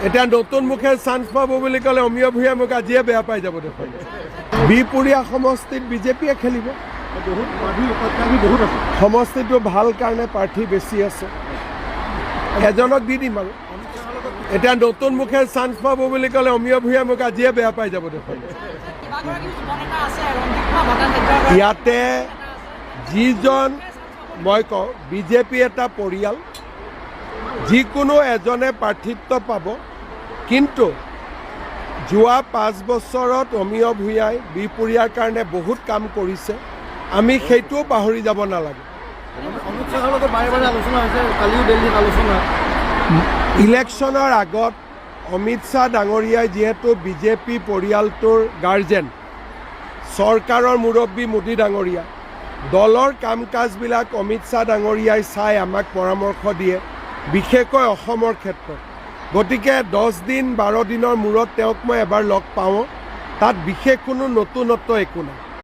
এতিয়া নতুন মুখে চান্স পাব বুলি ক'লে অমিয় ভূঞা মোক আজিয়ে বেয়া পাই যাব দেখোন। বিপুৰীয়া সমষ্টিত বিজেপিয়ে খেলিব। সমষ্টিটো ভাল কাৰণে প্ৰাৰ্থী বেছি আছে, এজনক দি দিম আৰু। এতিয়া নতুন মুখে চান্স পাব বুলি ক'লে অমিয় ভূঞা মোক আজিয়ে বেয়া পাই যাব দেখোন। ইয়াতে যিজন মই কওঁ বিজেপি এটা পৰিয়াল, যিকোনো এজনে প্ৰাৰ্থিত্ব পাব, কিন্তু যোৱা 5 বছৰত অমিয় ভূঞাই বিপুৰীয়াৰ কাৰণে বহুত কাম কৰিছে, আমি সেইটোও পাহৰি যাব নালাগে। ইলেকশ্যনৰ আগত অমিত শ্বাহ ডাঙৰীয়াই যিহেতু বিজেপি পৰিয়ালটোৰ গাৰ্জেন, চৰকাৰৰ মুৰব্বী মোদী ডাঙৰীয়া, দলৰ কাম কাজবিলাক অমিত শ্বাহ ডাঙৰীয়াই চাই আমাক পৰামৰ্শ দিয়ে, বিশেষকৈ অসমৰ ক্ষেত্ৰত। গতিকে 10 দিন 12 দিনৰ মূৰত তেওঁক মই এবাৰ লগ পাওঁ, তাত বিশেষ কোনো নতুনত্ব একো নাই।